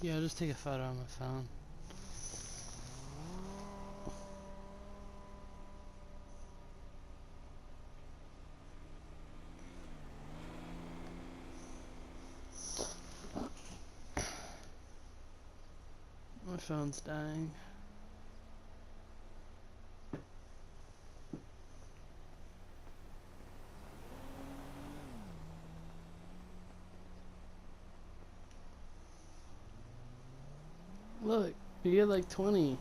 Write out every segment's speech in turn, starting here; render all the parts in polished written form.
Yeah, I'll just take a photo on my phone. My phone's dying. Look, you get like 20. Let me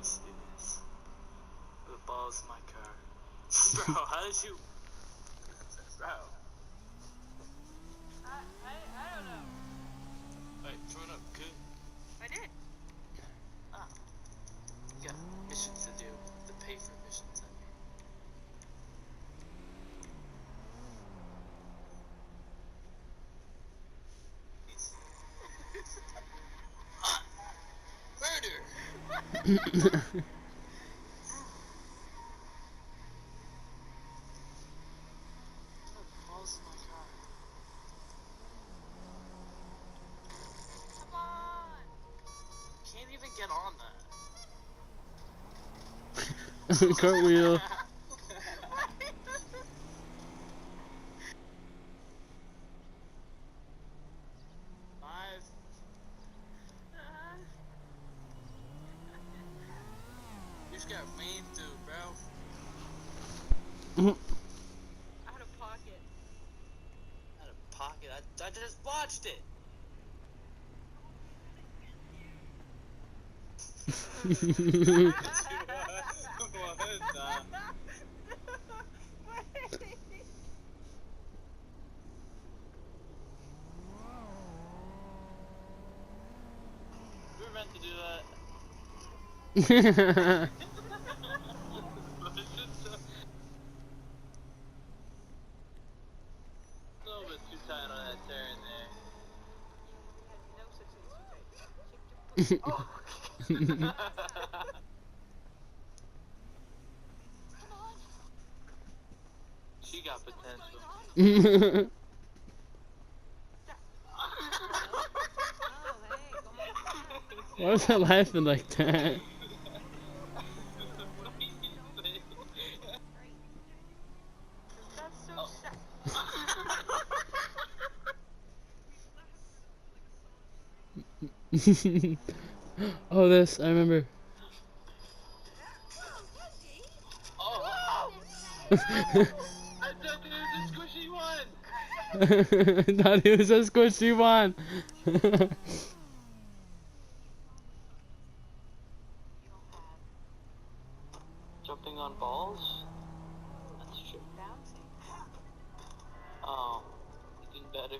see this. The ball's in my car. Bro, how did you... Bro. I don't know. Wait, join up, good. I did. Ah. You got missions to do. To pay for missions, I mean. Murder! Balls in my car. Come on. Can't even get on that. Cartwheel. Five. You just got rain through, bro. Out of pocket. Out of pocket. I just watched it. We were meant to do that. A little bit too tight on that turn there. No such thing as too tight. Oh. She got potential. Why was I laughing like that? That's so sad. Oh, this, I remember. Oh! I thought there was a squishy one! I thought it was a squishy one. Jumping on balls? That's true. Bouncing. Oh, even better.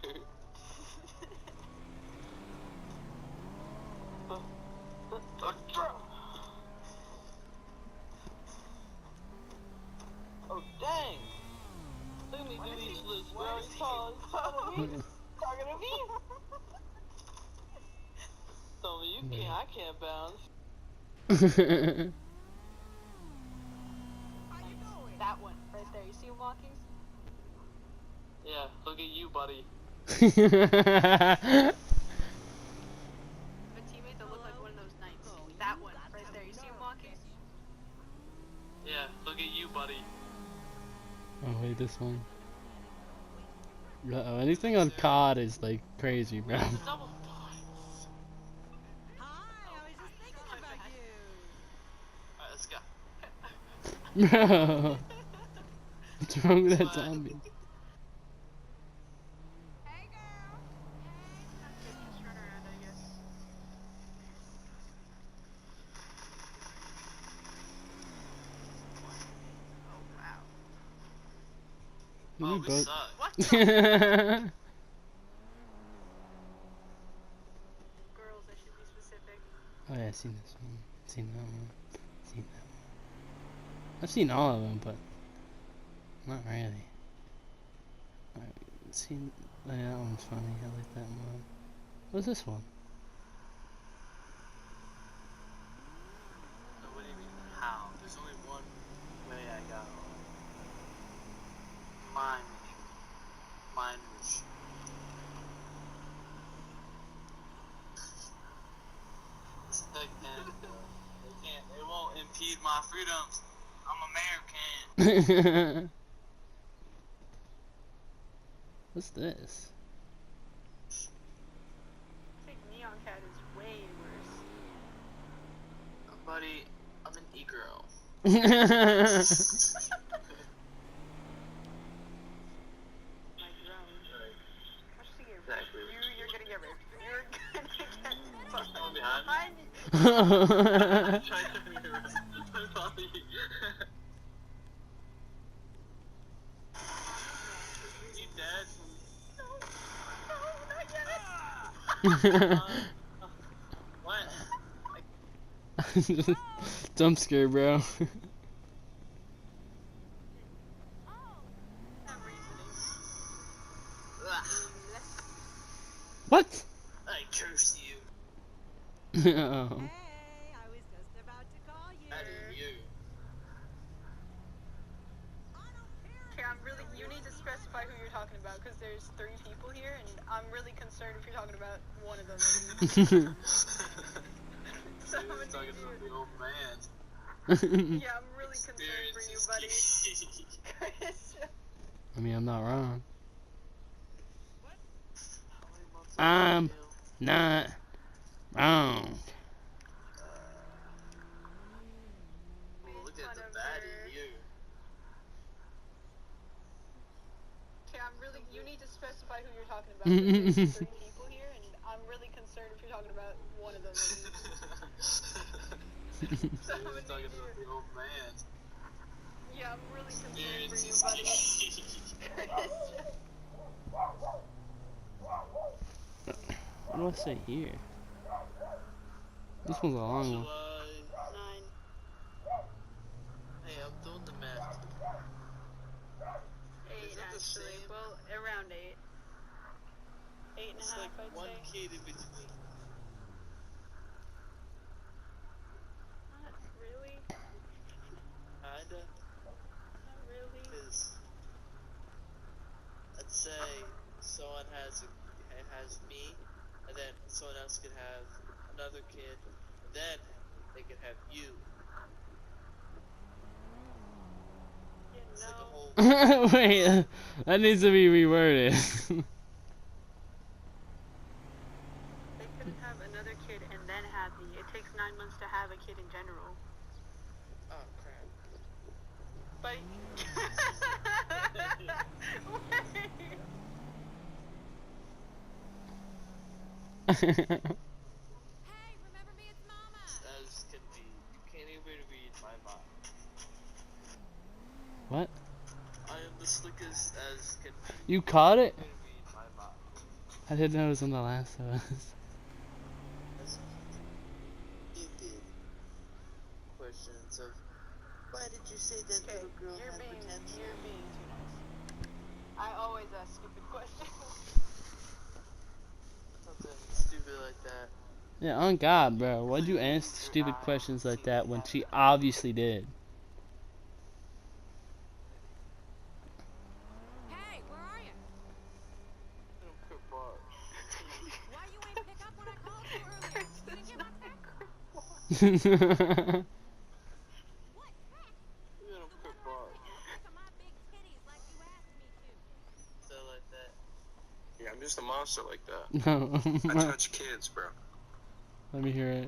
Oh, dang! Look at me do these flips, bro. He's talking to me. Talking to me. Tell me you can't, I can't bounce. That one, right there. You see him walking? Yeah, look at you, buddy. A teammate that looked like one of those knights. That one, right there. You see him walking? Yeah, look at you, buddy. Oh wait, this one. Uh-oh, anything on COD is like crazy, bro. Double points. Hi, I was just thinking about you. Alright, let's go. Bro, what's wrong with that zombie? Hey, girl. Just run around, I guess. Oh, wow. We Oh, we both. suck. What? Oh, Girls, I should be specific. yeah, I've seen this one. Seen that one. Seen that one. I've seen all of them, but not really. I've seen. Oh, yeah, that one's funny. I like that one. What's this one? No, what do you mean, how? There's only one way I got on. Mine. impede my freedoms. I'm American. What's this? I think Neon Cat is way worse. Buddy, I'm an e-girl. My drone. Watch the gear. Exactly. You're gonna get raped. You're gonna get fucked. Oh, behind. Behind you. I'm trying to turn you around. I'm following you. You dead? No, not yet. What? Jump scare, bro. Not reasoning. Ugh, What? I curse you. Oh. Hey, I was just about to call you. That is you. I don't care. Okay, I'm really. You need to specify who you're talking about because there's 3 people here, and I'm really concerned if you're talking about one of them. So I'm You're gonna talking need about you. the old man. Yeah, I'm really concerned for you, buddy. I mean, I'm not wrong. How many months Not wrong. Oh, look at the baddie, you. Okay, I'm really. You need to specify who you're talking about. 'Cause there's 3 people here, and I'm really concerned if you're talking about one of them. So I'm You're gonna talking need about you. the old man. Yeah, I'm really concerned Dude, for you, it's buddy. What do I say here? This one's a long one. July. 9. Hey, I'm doing the math. 8 Is that the actually. same? Well, around 8. 8 and a It's half, like I'd one say. kid in between. Not really. Kinda. Not really. Because let's say someone has me, and then someone else could have another kid, and then they could have you. Yeah, It's like a no. whole. Wait, that needs to be reworded. They couldn't have another kid and then have me. It takes 9 months to have a kid in general. Oh crap. But. Wait. Hey, remember me? It's Mama. As can be. You can't even read my mind. What? I am the slickest as can be. You caught it? You can't read my mind. I didn't know it was on The Last of Us. As you did. Questions of why did you say that Okay, little girl you're had being potential? too nice. I always ask stupid questions. Something stupid like that. Yeah, on God, bro. Why'd you ask stupid questions like that when she obviously did? Hey, where are you? Little crip bar. Why you ain't pick up when I called you earlier? You didn't get my text? What? Heck, Little the crip one bar. where I pick up my big titties like you asked me to. So like that. Yeah, I'm just a monster like that. No. I touch kids, bro. Let me hear it.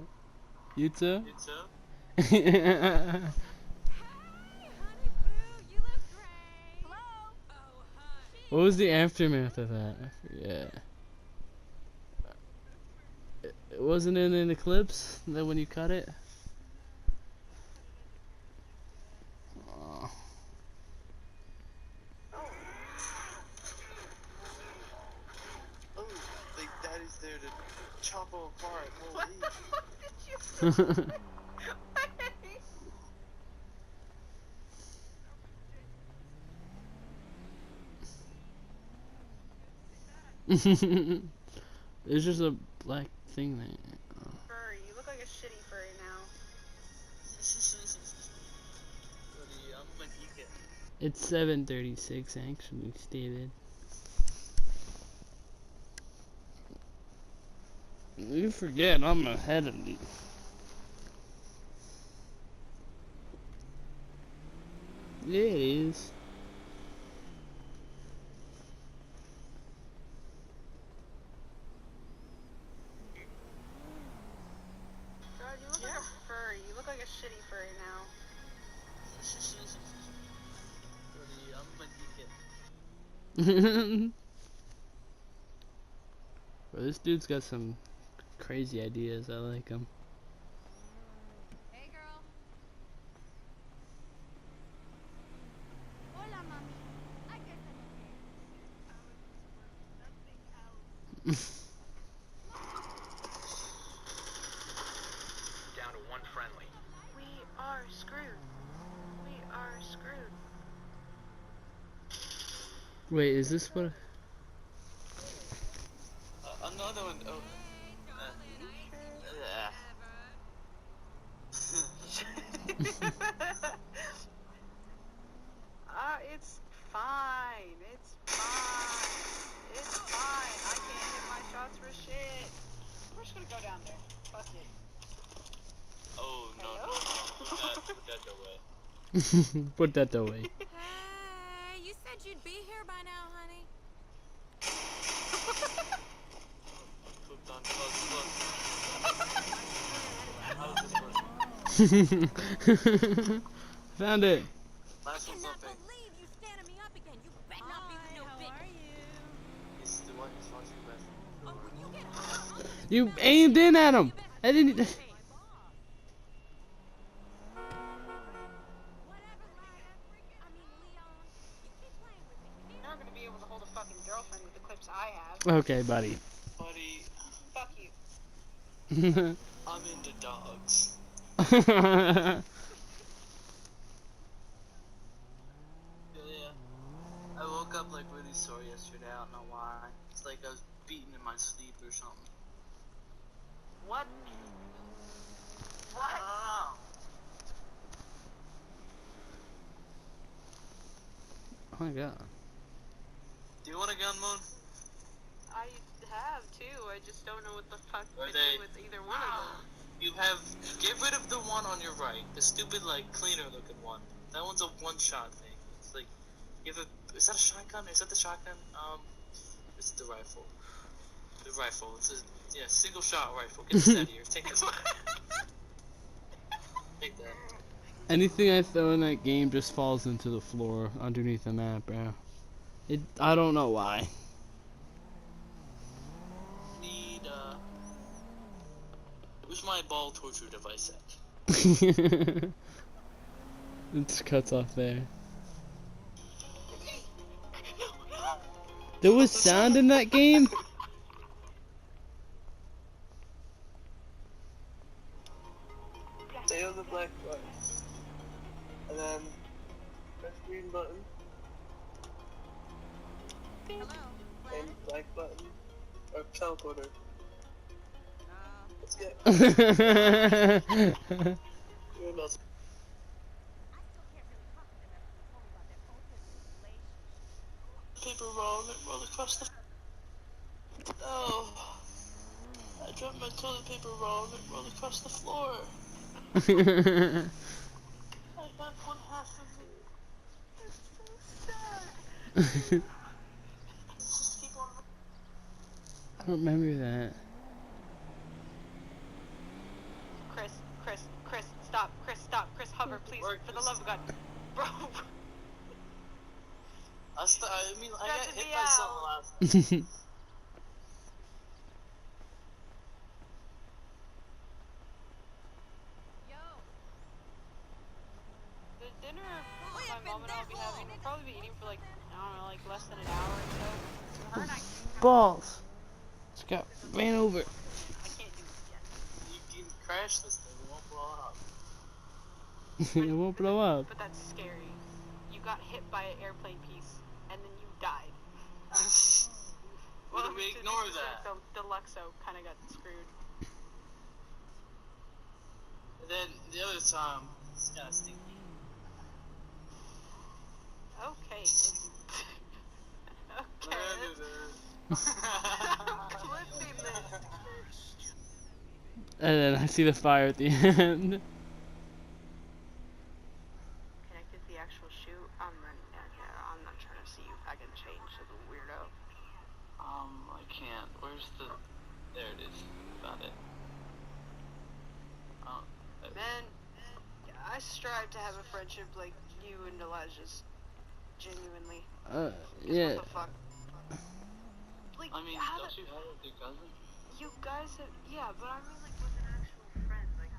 You too? You too? Hey, honey boo, you look great. Hello? Oh, honey. What was the aftermath of that? I forget. It wasn't in an eclipse that when you cut it? Oh. Oh, like daddy's there to chop them apart. What Holy. the fuck did you say? Wait. There's just a black thing there. Furry. You look like a shitty furry now. Buddy, I'm a geek. It's 7:36 actually, stated. You forget I'm ahead of you. Yeah, it is. God, you look like a furry. You look like a shitty furry now. I'm gonna get Bro, this dude's got some crazy ideas. I like him. Hey, girl. Hola, mami. I guess I'm Down to one friendly. We are screwed. We are screwed. Wait, is this what? another one. Oh. Yeah. It's fine. It's fine. It's fine. I can't hit my shots for shit. We're just gonna go down there. Fuck it. Oh no, Hello? no, no. Put that away. Put that away. Hey, you said you'd be here by now, honey. Cooked on How does this work? Found it. Last one's Cannot something. believe you standing me up again. You better not be with no bitch. He's the one who's watching the best. Oh, when you get home, You aimed in at him. I didn't. whatever, Ryder. I mean, Leon, you keep playing with me. You're not gonna be able to hold a fucking girlfriend with the clips I have. Okay, buddy. Buddy, Fuck you. I'm into dogs. Yeah. I woke up like really sore yesterday. I don't know why. It's like I was beaten in my sleep or something. What? I don't know. Oh my god. Do you want a gun, Moon? I have too. I just don't know what the fuck Are to they- do with either one of them. You have. Get rid of the one on your right. The stupid, like, cleaner looking one. That one's a one-shot thing. It's like. You have a. Is that a shotgun? Is that the shotgun? It's the rifle. The rifle. It's a. Yeah, single shot rifle. Get this out of here. Take this. Take that. Anything I throw in that game just falls into the floor underneath the map, bro. I don't know why. Need, where's my ball torture device at? It just cuts off there. There was sound in that game? Stay on the black button. And then press green button Hello, and black button. Or teleporter. Let's get That's you're not I still can't really talk to them after you told me about that open relationship. paper roll across the. Oh. I dropped my toilet paper roll and it rolled across the floor. I got one half of it. It's so sad. Just keep on. I don't remember that. Chris, stop. Chris, hover, please, for the love of God. Bro. I mean, I Got got to hit be by out. something last. Yo, The dinner We my have mom been and I will be there having, long. we'll probably be eating for like, I don't know, like less than an hour or so. Her and I Balls. Just got ran over. can't do this yet. You can crash this thing, it won't blow up. It won't blow up. But that's scary. You got hit by an airplane piece, and then you died. Well, we to ignore be specific, that. The Luxo kind of got screwed. And then the other time, it's kind of stinky. Okay. Okay. Let's see this. And then I see the fire at the end. Connected the actual shoot, I'm running down here. I'm not trying to see you fucking change to the weirdo. I can't. Where's the... There it is. Found it. Oh, there. Man, I strive to have a friendship like you and Elijah's. Genuinely. 'Cause Yeah. What the fuck? Like, I mean, how don't the- you have with your cousin? you guys have, yeah, but I mean like with an actual friend, like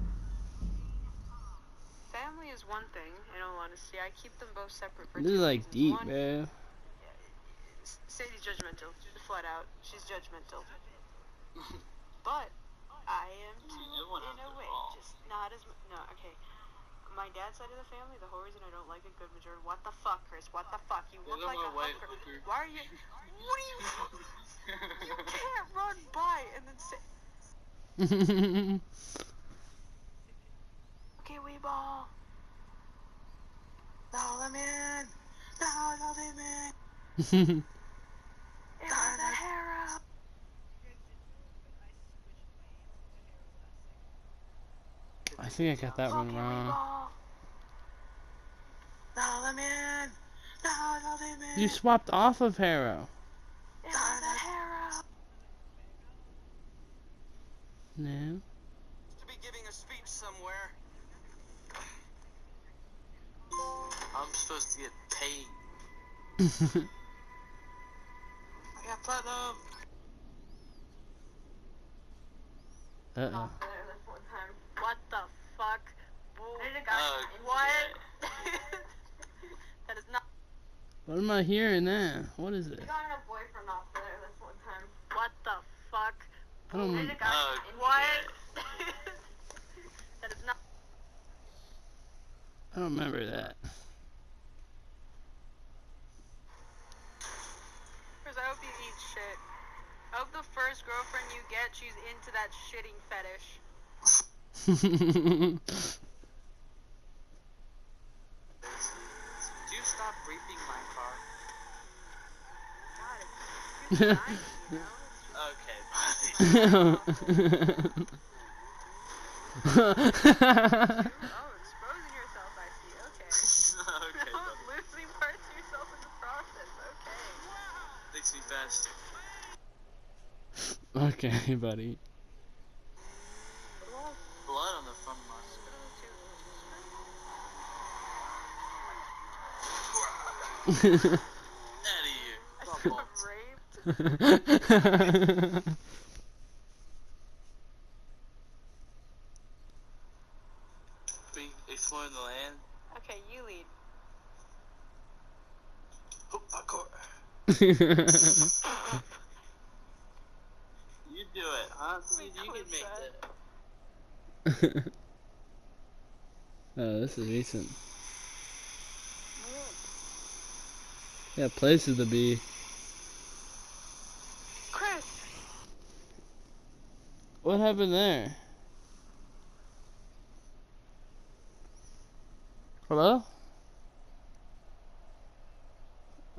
family is one thing, in all honesty. I keep them both separate for This two is like reasons. deep, One, bro. Sadie's judgmental, flat out. She's judgmental. But I am too, everyone in has a their way, faults. just not as no. Okay, my dad's side of the family, the whole reason I don't like a good majority. What the fuck, Chris? What the fuck? You look Look at like my a white hooker. hooker. Why are you? What are you? You can't run by and then say, okay, we ball. No, let me in. No, let me in. It was a hero. I think I got that one Okay, we wrong. ball. No, let me in. No, let me in. You swapped off of Harrow. It was a hero. No. To be giving a speech somewhere. I'm supposed to get paid. I got platinum. Uh-oh. What the fuck? Oh, What? That is not. What am I hearing now? What is it? Got a boyfriend off there this one time. What the fuck? I don't remember. What? That is not. I don't remember that. Chris, I hope you eat shit. I hope the first girlfriend you get, she's into that shitting fetish. Do you stop reaping my car? God, it's nice, you know? Okay, buddy. Oh, exposing yourself, I see. Okay. Okay, buddy. Losing parts of yourself in the process. Okay. Makes me faster. Okay, buddy. Blood on the front of my Out of here. Bubble. Raped. Being exploring the land. Okay, you lead. Oh, my car. You do it, huh? See, you can make that. Oh, this is recent. Yeah, places to be. Chris! What happened there? Hello?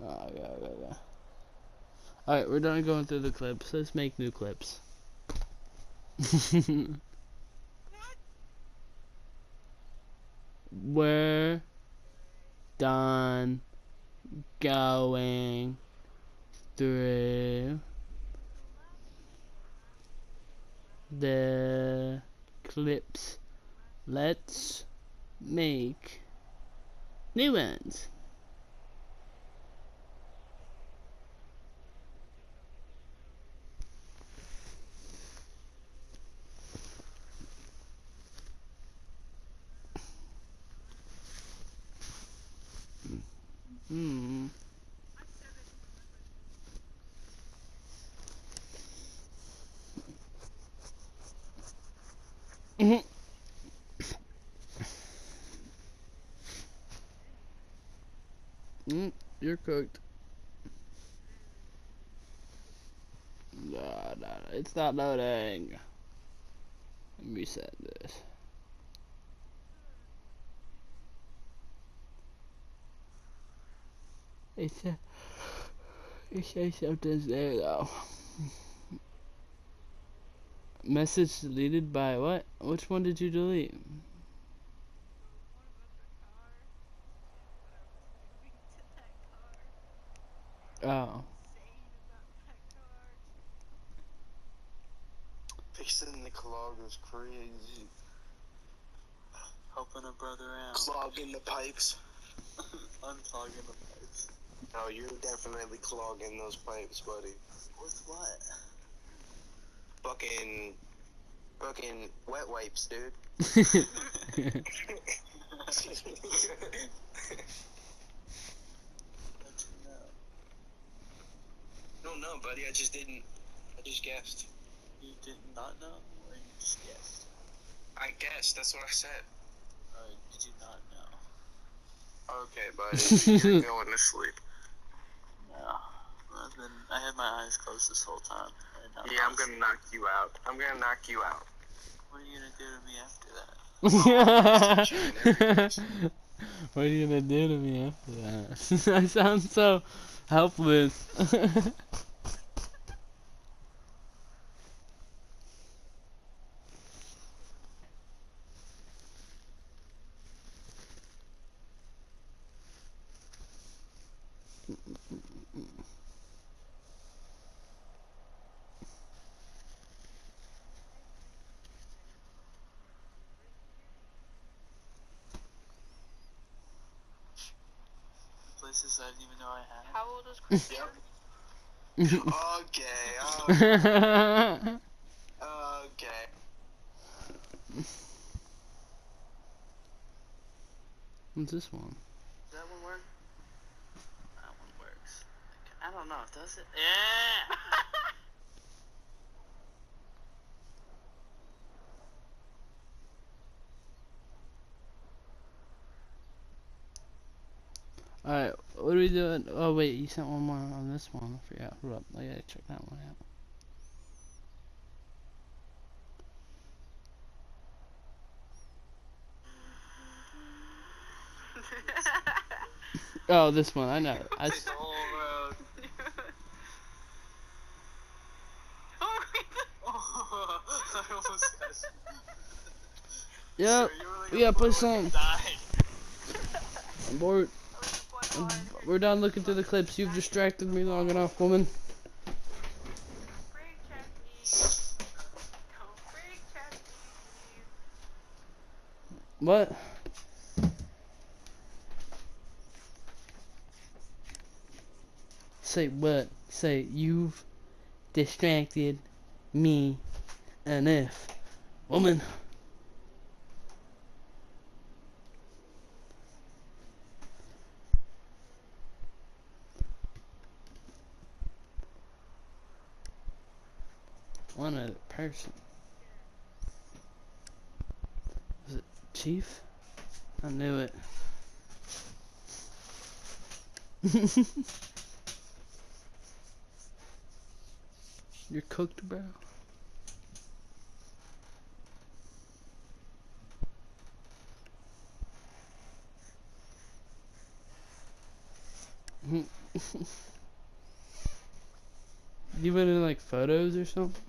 Oh, yeah. Alright, we're done going through the clips. Let's make new clips. We're done going through the clips. Let's make new ones. Hmm. You're cooked. No, it's not loading. Let me reset this. It says something's there though. Message deleted by what? Which one did you delete? Oh. Fixing the clog was crazy. Helping a brother out. Clogging the pipes. Unclogging the pipes. No, you're definitely clogging those pipes, buddy. With what? Fucking wet wipes, dude. No, buddy, I just guessed. You did not know, or you just guessed? I guessed, that's what I said. Or did you not know? Okay, buddy, you're going to sleep. No. I had my eyes closed this whole time. Yeah, I'm gonna knock you out. What are you gonna do to me after that? What are you gonna do to me after that? I sound so helpless. Places I didn't even know I had. How old is Christian? Okay. Okay. What's this one? Does that one work? That one works. I don't know. Does it? Yeah! Alright, what are we doing? Oh wait, you sent one more on this one. I forgot. Hold up. I gotta check that one out. Oh, this one. I know. I The whole road. Oh, I almost got Yep. Sir, you were like We gotta a play fool some. and died. I'm bored. We're done looking through the clips. You've distracted me long enough, woman. What? Say what? Say you've distracted me enough, woman. One other person. Was it Chief? I knew it. You're cooked, bro. You went in like photos or something?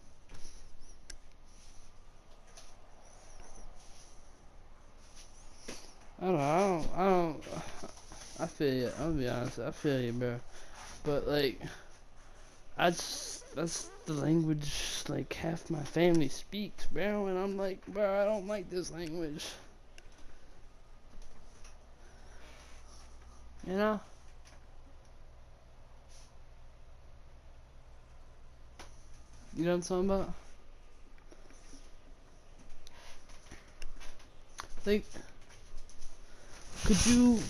I don't. I feel you. I'll be honest. I feel you, bro. But like, that's the language like half my family speaks, bro. And I'm like, bro, I don't like this language. You know? You know what I'm talking about? Like,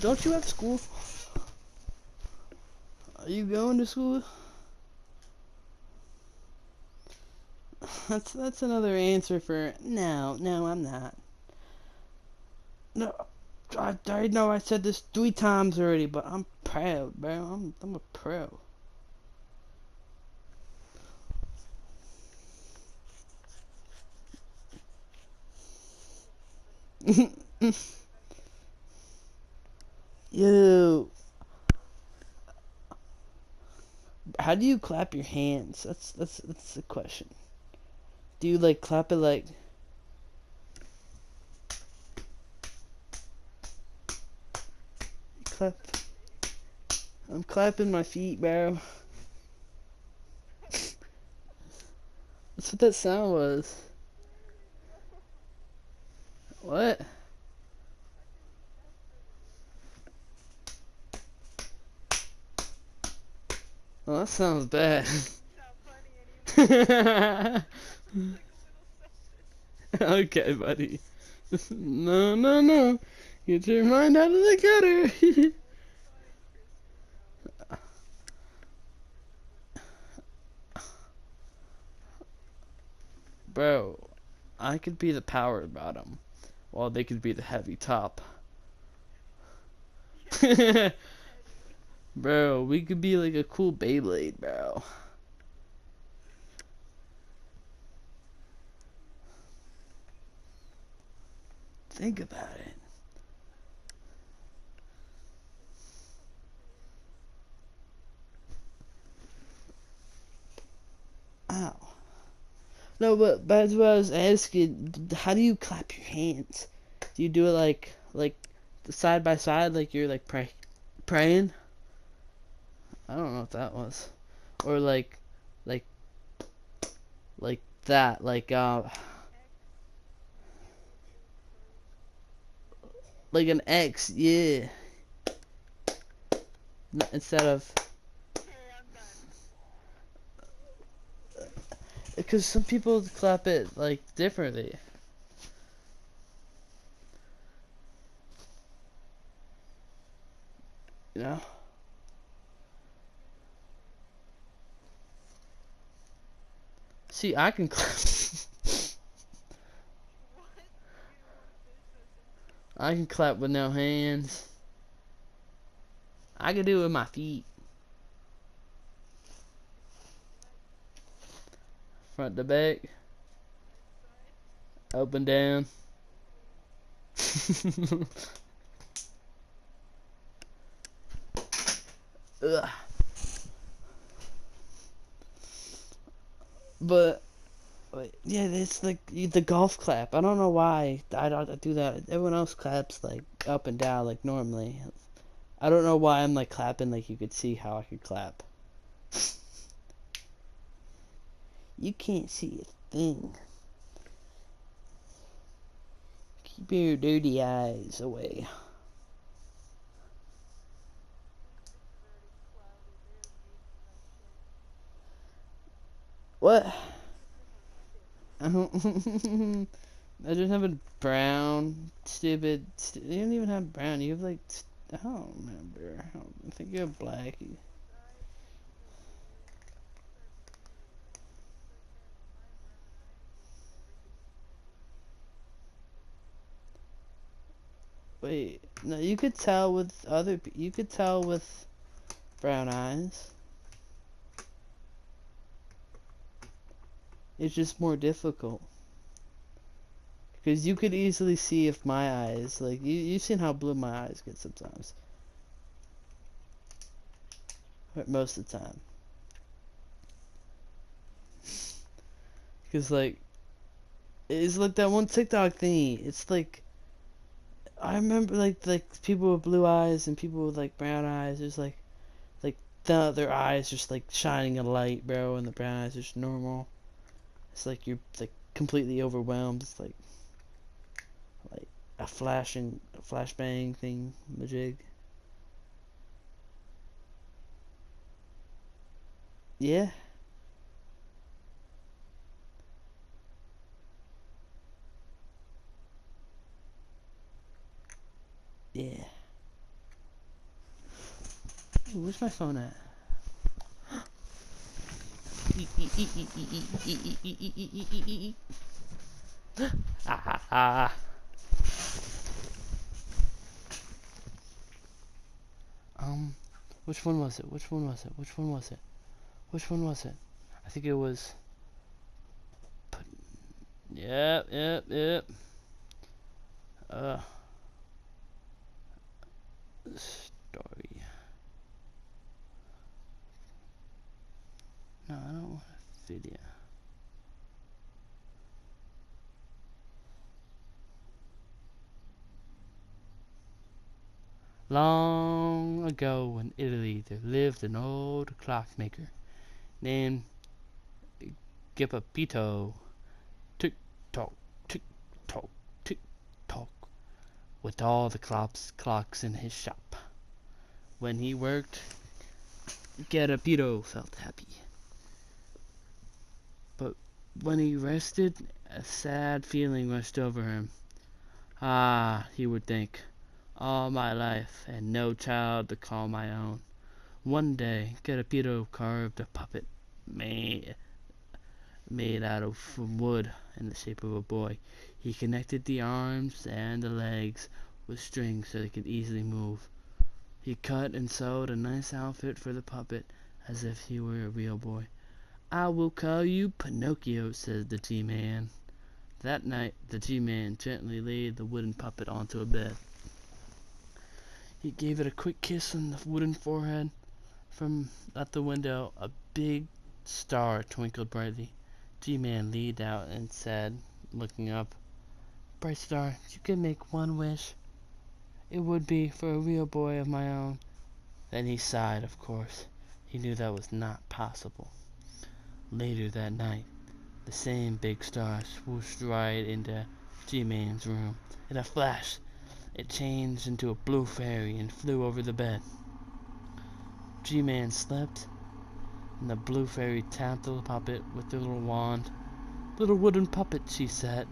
don't you have school? Are you going to school? That's another answer for, no, I'm not. No, I know I said this 3 times already, but I'm proud, bro. I'm a pro. Yo, how do you clap your hands? That's the question. Do you like clap it like? Clap. I'm clapping my feet, bro. That's what that sound was. What? Oh, that sounds bad. Not funny anymore. Okay, buddy. No, no, no. Get your mind out of the gutter. Bro, I could be the power bottom, while they could be the heavy top. Bro, we could be like a cool Beyblade, bro. Think about it. Ow. No, but that's what I was asking. How do you clap your hands? Do you do it like side by side, like you're like praying? I don't know what that was. Or like like that, like an X, yeah. Instead of, Okay, I'm done. because some people clap it like differently. You know? See, I can clap. I can clap with no hands. I can do it with my feet. Front to back. Up and down. Ugh. But yeah, it's like the golf clap. I don't know why I don't do that. Everyone else claps like up and down like normally. I don't know why I'm like clapping like you could see how I could clap. You can't see a thing. Keep your dirty eyes away. What? I don't. I just have a brown, stupid. You don't even have brown. You have like. I don't remember. I think you have black. Wait, no, you could tell with you could tell with brown eyes. It's just more difficult. Because you could easily see if my eyes, like, you've seen how blue my eyes get sometimes. But most of the time. Because, like, it's like that one TikTok thingy. It's like, I remember, like people with blue eyes and people with, like, brown eyes. There's, like their eyes just, like, shining a light, bro, and the brown eyes are just normal. It's like you're, like, completely overwhelmed. It's like a flashbang thing, majig. Yeah. Yeah. Ooh, where's my phone at? Ah. Which one was it? Which one was it? Which one was it? Which one was it? I think it was. Yep. Story. No, I don't want a video. Long ago in Italy there lived an old clockmaker named Geppetto. Tick-tock, tick-tock, tick-tock, with all the clocks in his shop. When he worked, Geppetto felt happy. But when he rested, a sad feeling rushed over him. Ah, he would think, all my life, and no child to call my own. One day, Geppetto carved a puppet made out of wood in the shape of a boy. He connected the arms and the legs with strings so they could easily move. He cut and sewed a nice outfit for the puppet, as if he were a real boy. I will call you Pinocchio, said the G-Man. That night, the G-Man gently laid the wooden puppet onto a bed. He gave it a quick kiss on the wooden forehead. From at the window, a big star twinkled brightly. G-Man leaned out and said, looking up, Bright star, you could make one wish. It would be for a real boy of my own. Then he sighed, of course. He knew that was not possible. Later that night, the same big star swooshed right into G-Man's room. In a flash, it changed into a blue fairy and flew over the bed. G-Man slept, and the blue fairy tapped the puppet with the little wand. Little wooden puppet, she said,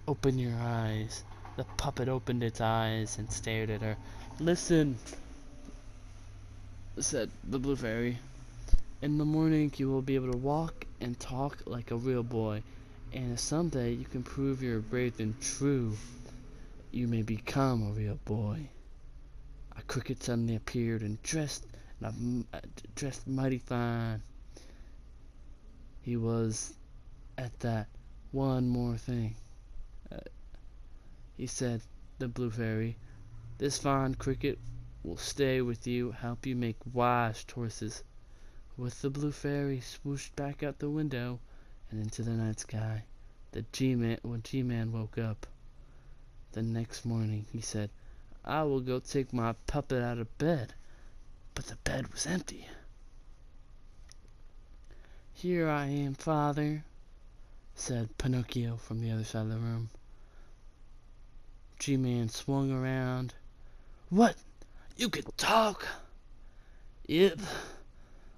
open your eyes. The puppet opened its eyes and stared at her. Listen, said the blue fairy. In the morning you will be able to walk and talk like a real boy, and if someday you can prove you're brave and true, you may become a real boy. A cricket suddenly appeared and dressed mighty fine. He was at that one more thing. He said, the blue fairy, this fine cricket will stay with you, help you make wise choices. With the blue fairy swooshed back out the window and into the night sky, when G-Man woke up the next morning, he said, I will go take my puppet out of bed. But the bed was empty. Here I am, father, said Pinocchio from the other side of the room. G-Man swung around. What? You can talk? Yep,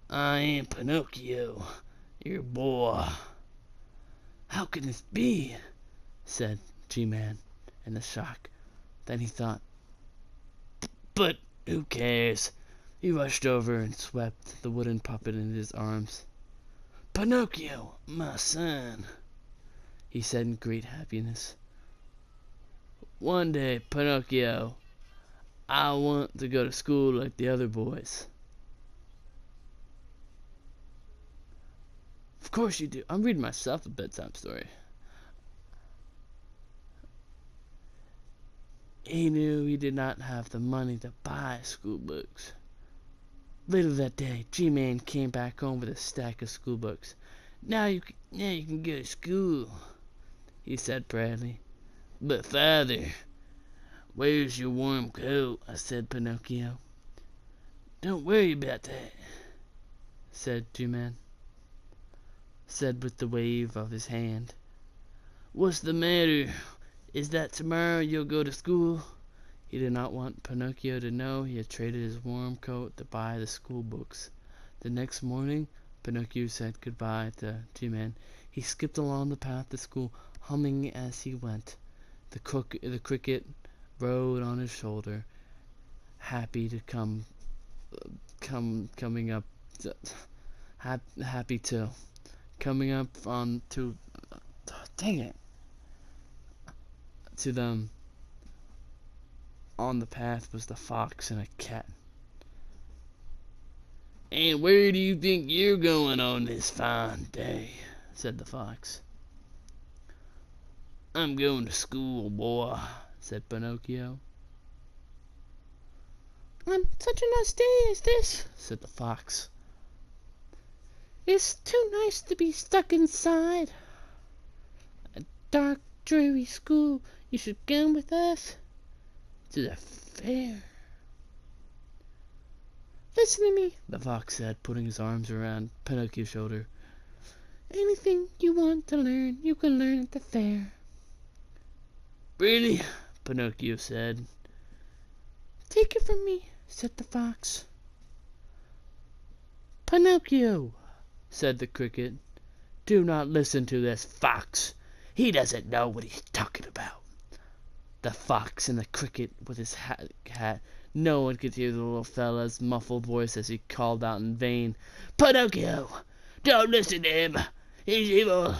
I am Pinocchio, your boy. How can this be? Said G-Man in a shock. Then he thought, but who cares? He rushed over and swept the wooden puppet in his arms. Pinocchio, my son, he said in great happiness. One day, Pinocchio, I want to go to school like the other boys. Of course you do. I'm reading myself a bedtime story. He knew he did not have the money to buy school books. Later that day, G-Man came back home with a stack of school books. Now you can go to school, he said proudly. But father, where's your warm coat? Said Pinocchio. Don't worry about that, said G-Man. Said with the wave of his hand. What's the matter? Is that tomorrow you'll go to school? He did not want Pinocchio to know he had traded his warm coat to buy the school books. The next morning, Pinocchio said goodbye to G-Man. He skipped along the path to school, humming as he went. The cricket rode on his shoulder, happy to coming up on to dang it to them. On the path was the fox and a cat. And where do you think you're going on this fine day? Said the fox. I'm going to school, boy, said Pinocchio. On such a nice day as this, said the fox. It's too nice to be stuck inside a dark, dreary school. You should come with us. to the fair. Listen to me, the fox said, putting his arms around Pinocchio's shoulder. Anything you want to learn, you can learn at the fair. Really? Pinocchio said. Take it from me, said the fox. Pinocchio, said the cricket, do not listen to this fox. He doesn't know what he's talking about. The fox and the cricket with his hat. No one could hear the little fella's muffled voice as he called out in vain, Pinocchio, don't listen to him. He's evil.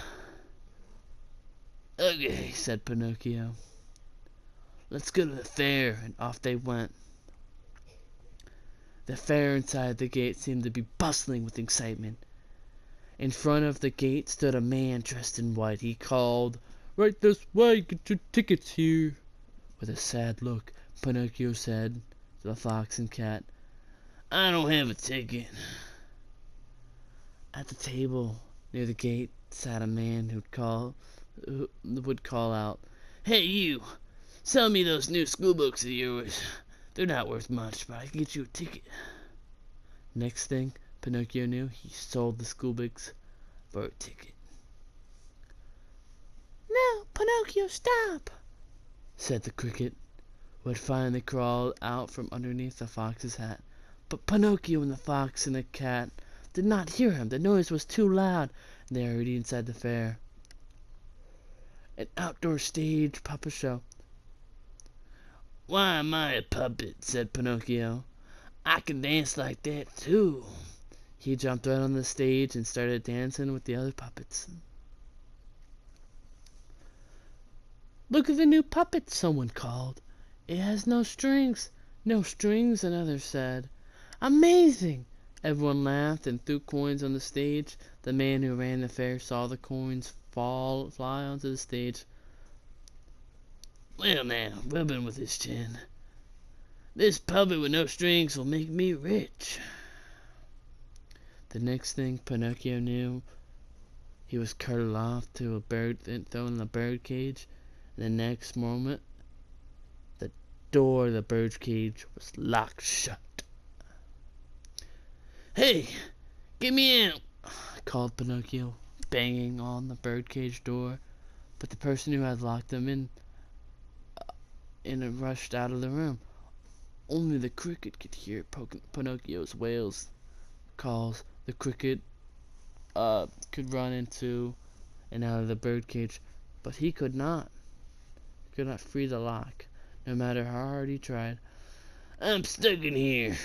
Okay, said Pinocchio. Let's go to the fair, and off they went. The fair inside the gate seemed to be bustling with excitement. In front of the gate stood a man dressed in white. He called, Right this way, get your tickets here. With a sad look, Pinocchio said to the fox and cat, I don't have a ticket. At the table near the gate sat a man who would call out, Hey you, sell me those new school books of yours. They're not worth much, but I can get you a ticket. Next thing Pinocchio knew, he sold the school books for a ticket. Now, Pinocchio, stop, said the cricket, who had finally crawled out from underneath the fox's hat. But Pinocchio and the fox and the cat did not hear him. The noise was too loud, and they were already inside the fair. An outdoor stage puppet show. Why am I a puppet? Said Pinocchio. I can dance like that too. He jumped right on the stage and started dancing with the other puppets. Look at the new puppet, someone called. It has no strings. No strings, another said. Amazing! Everyone laughed and threw coins on the stage. The man who ran the fair saw the coins fly onto the stage. Well now, rubbing with his chin. This puppet with no strings will make me rich. The next thing Pinocchio knew, he was carted off to a bird and thrown in a bird cage. And the next moment, the door of the bird cage was locked shut. Hey, get me out, called Pinocchio, banging on the birdcage door. But the person who had locked them in rushed out of the room. Only the cricket could hear Pinocchio's wails, calls. The cricket could run into and out of the birdcage, but he could not. He could not free the lock, no matter how hard he tried. I'm stuck in here,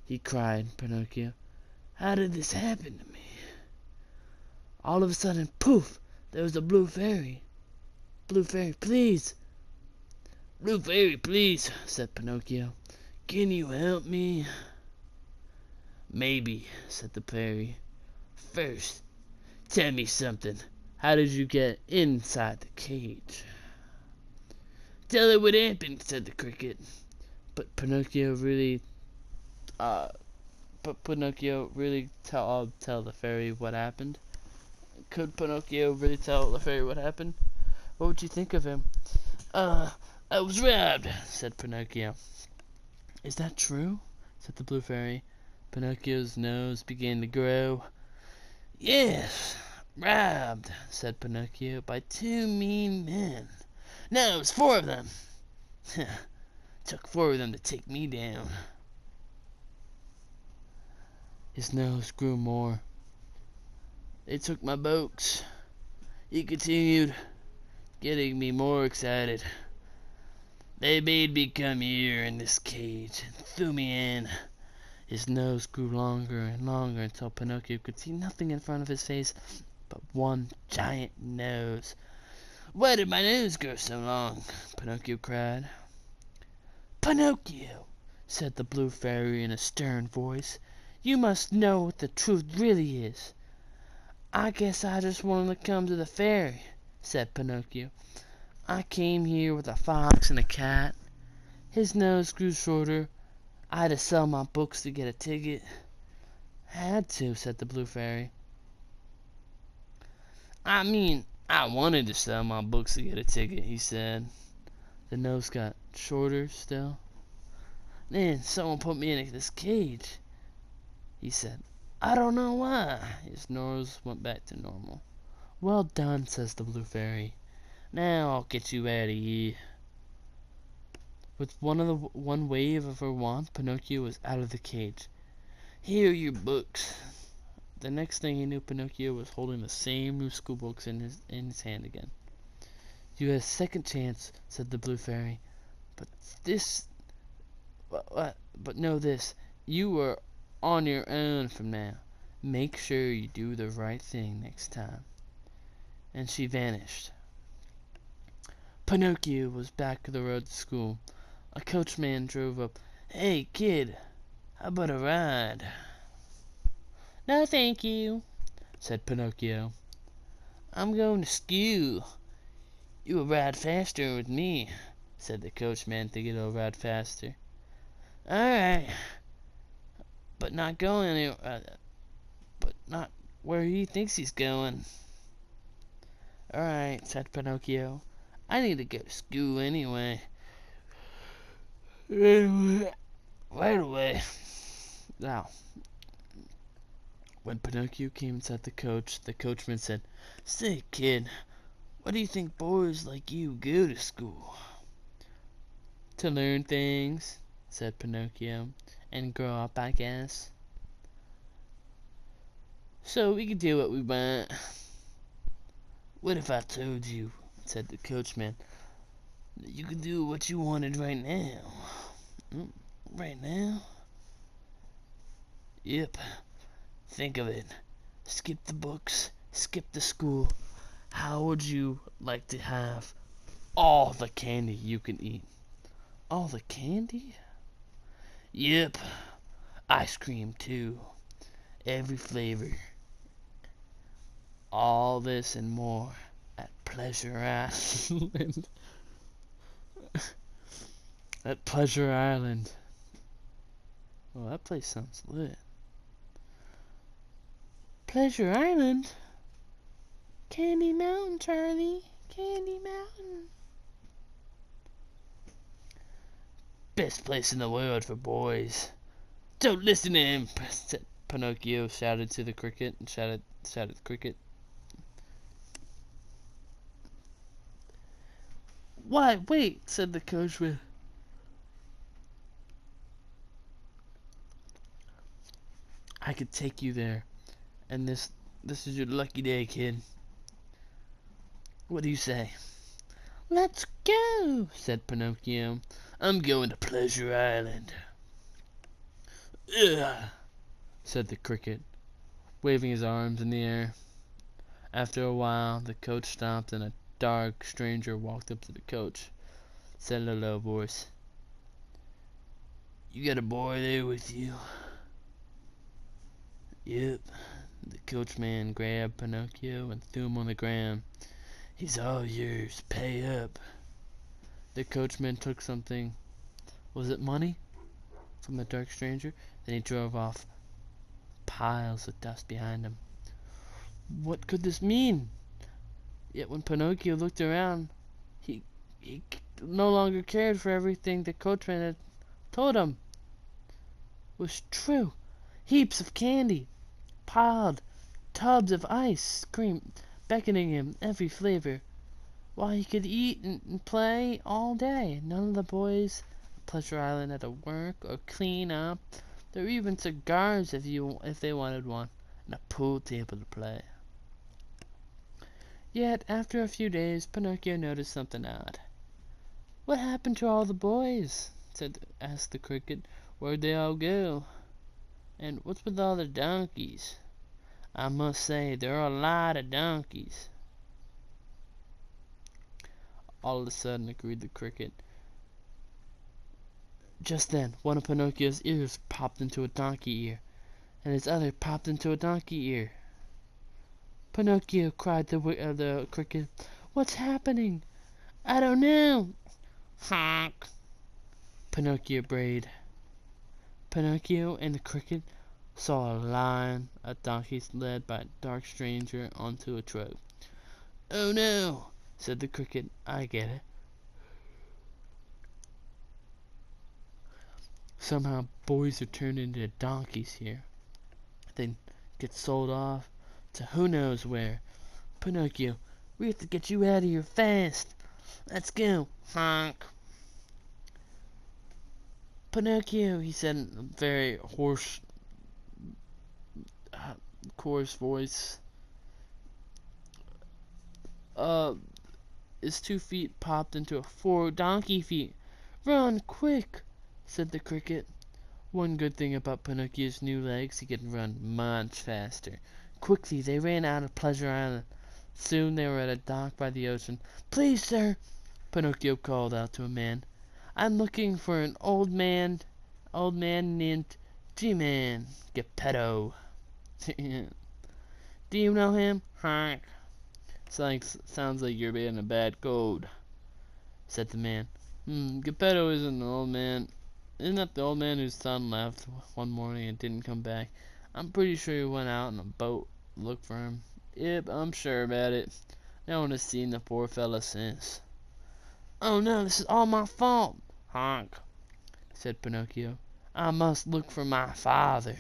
he cried, Pinocchio. How did this happen to me? All of a sudden, poof, there was a blue fairy. Blue fairy, please. Blue fairy, please, said Pinocchio. Can you help me? Maybe, said the fairy. First, tell me something. How did you get inside the cage? Tell her what happened, said the cricket. But Pinocchio really tell the fairy what happened? Could Pinocchio really tell the fairy what happened? What would you think of him? I was robbed, said Pinocchio. Is that true? Said the blue fairy. Pinocchio's nose began to grow. Yes, robbed, said Pinocchio, by 2 mean men. No, it was 4 of them. Took 4 of them to take me down. His nose grew more. They took my books. He continued, getting me more excited. They made me come here in this cage and threw me in. His nose grew longer and longer until Pinocchio could see nothing in front of his face but one giant nose. Why did my nose grow so long? Pinocchio cried. Pinocchio, said the blue fairy in a stern voice, you must know what the truth really is. I guess I just wanted to come to the fair, said Pinocchio. I came here with a fox and a cat. His nose grew shorter. I had to sell my books to get a ticket. Had to, said the blue fairy. I mean, I wanted to sell my books to get a ticket, he said. The nose got shorter still. Then someone put me in this cage, he said. I don't know why. His nose went back to normal. Well done, says the blue fairy. Now I'll get you out of here. With one wave of her wand, Pinocchio was out of the cage. Here are your books. The next thing he knew, Pinocchio was holding the same new school books in his hand again. You had a second chance, said the blue fairy. But know this, you are on your own from now. Make sure you do the right thing next time. And she vanished. Pinocchio was back on the road to school. A coachman drove up. Hey, kid, how about a ride? No, thank you, said Pinocchio. I'm going to school. You will ride faster with me, said the coachman, thinking he'll ride faster. All right, but not going anywhere. But not where he thinks he's going. All right, said Pinocchio. I need to go to school anyway. Right away. Now, when Pinocchio came inside the coachman said, Say, kid, what do you think boys like you go to school? To learn things, said Pinocchio, and grow up, I guess. So we can do what we want. What if I told you, said the coachman, that you could do what you wanted right now? Right now? Yep. Think of it. Skip the books, skip the school. How would you like to have all the candy you can eat? All the candy? Yep. Ice cream too. Every flavor. All this and more at Pleasure Island. At Pleasure Island. Well, that place sounds lit. Pleasure Island? Candy Mountain, Charlie. Candy Mountain. Best place in the world for boys. Don't listen to him, Pinocchio shouted to the cricket and shouted at the cricket. Why, wait, said the coachman. I could take you there. And this is your lucky day, kid. What do you say? Let's go, said Pinocchio. I'm going to Pleasure Island. Ugh, said the cricket, waving his arms in the air. After a while, the coach stopped and a dark stranger walked up to the coach, said in a low voice, You got a boy there with you? Yep. The coachman grabbed Pinocchio and threw him on the ground. He's all yours. Pay up. The coachman took something. Was it money? From the dark stranger. Then he drove off. Piles of dust behind him. What could this mean? Yet when Pinocchio looked around, he no longer cared for everything the coachman had told him. It was true. Heaps of candy. Piled tubs of ice cream beckoning him every flavor. Why, he could eat and play all day. None of the boys at Pleasure Island had to work or clean up. There were even cigars if they wanted one, and a pool table to play. Yet, after a few days, Pinocchio noticed something odd. What happened to all the boys? asked the cricket. Where'd they all go? And what's with all the donkeys? I must say, there are a lot of donkeys. All of a sudden, agreed the cricket. Just then, one of Pinocchio's ears popped into a donkey ear, and his other popped into a donkey ear. Pinocchio, cried the cricket. What's happening? I don't know. Honk. Pinocchio brayed. Pinocchio and the cricket saw a line of donkeys led by a dark stranger onto a truck. Oh no, said the cricket. I get it. Somehow boys are turned into donkeys here. Then get sold off to who knows where. Pinocchio, we have to get you out of here fast. Let's go, honk. Pinocchio, he said in a very hoarse, coarse voice. His 2 feet popped into 4 donkey feet. Run, quick, said the cricket. One good thing about Pinocchio's new legs, he could run much faster. Quickly, they ran out of Pleasure Island. Soon they were at a dock by the ocean. Please, sir, Pinocchio called out to a man. I'm looking for an old man named G-Man, Geppetto. Do you know him? Honk. Sounds like you're being a bad goat, said the man. Geppetto isn't an old man. Isn't that the old man whose son left one morning and didn't come back? I'm pretty sure he went out in a boat to look for him. Yep, I'm sure about it. No one has seen the poor fella since. Oh no, this is all my fault, honk, said Pinocchio. I must look for my father.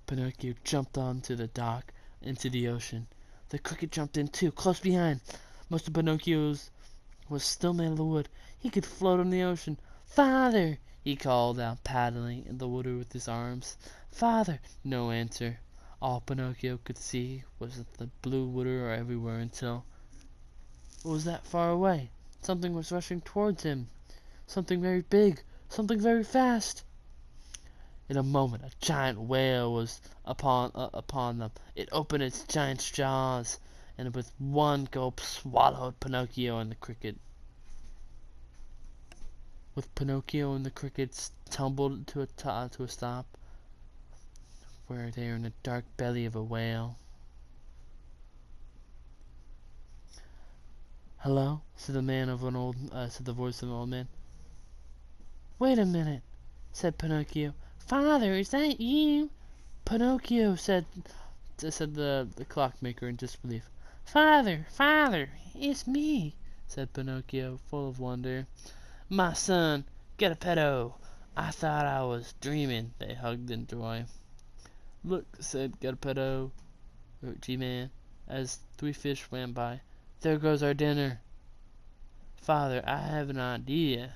Pinocchio jumped onto the dock into the ocean. The cricket jumped in too, close behind. Most of Pinocchio's was still made of wood. He could float on the ocean. Father, he called out, paddling in the water with his arms. Father, no answer. All Pinocchio could see was that the blue water everywhere until it was that far away. Something was rushing towards him. Something very big. Something very fast. In a moment, a giant whale was upon them. It opened its giant jaws, and with one gulp swallowed Pinocchio and the cricket. With Pinocchio and the crickets tumbled to a stop, where they were in the dark belly of a whale. Hello, said the voice of an old man. Wait a minute, said Pinocchio. Father, is that you? Pinocchio, said the clockmaker in disbelief. Father, it's me, said Pinocchio, full of wonder. My son, Geppetto. I thought I was dreaming. They hugged in joy. Look, said Geppetto, G-Man, as 3 fish swam by. There goes our dinner. Father, I have an idea.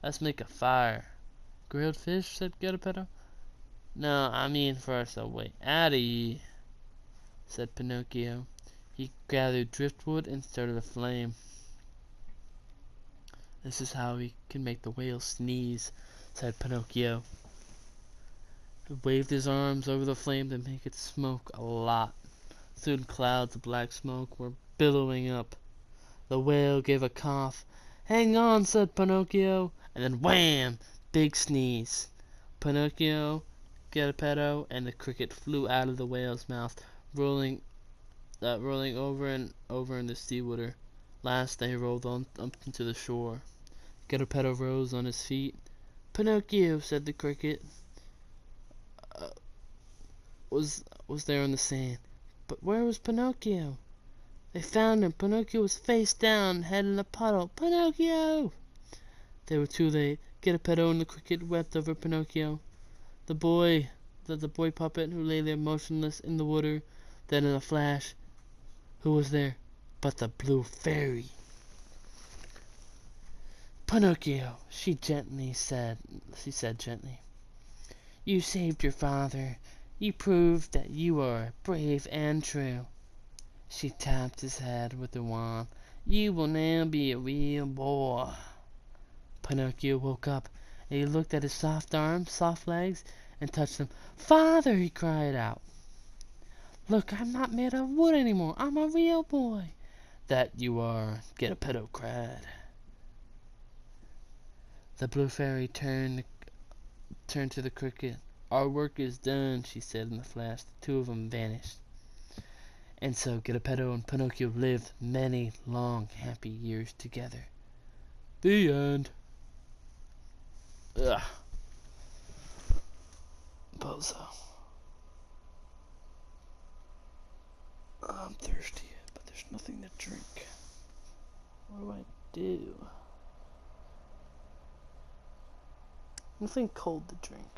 Let's make a fire. Grilled fish, said Geppetto. No, I mean for us a way out of ye, said Pinocchio. He gathered driftwood and started a flame. This is how we can make the whale sneeze, said Pinocchio. He waved his arms over the flame to make it smoke a lot. Soon clouds of black smoke were billowing up. The whale gave a cough. Hang on, said Pinocchio, and then wham! Big sneeze. Pinocchio, Geppetto, and the cricket flew out of the whale's mouth, rolling over and over in the sea water. Last they rolled up into the shore. Geppetto rose on his feet. Pinocchio, said the cricket, was there on the sand. But where was Pinocchio? They found him. Pinocchio was face down, head in a puddle. Pinocchio! They were too late. Geppetto and the cricket wept over Pinocchio. The boy puppet who lay there motionless in the water. Then in a flash, who was there but the Blue Fairy? Pinocchio, she said gently. You saved your father. You proved that you are brave and true. She tapped his head with her wand. You will now be a real boy. Pinocchio woke up, and he looked at his soft arms, soft legs, and touched them. Father, he cried out. Look, I'm not made of wood anymore. I'm a real boy. That you are, Geppetto cried. The Blue Fairy turned to the cricket. Our work is done, she said in a flash. The 2 of them vanished. And so Geppetto and Pinocchio lived many long, happy years together. The end. Ugh. Bozo. I'm thirsty, but there's nothing to drink. What do I do? Nothing cold to drink.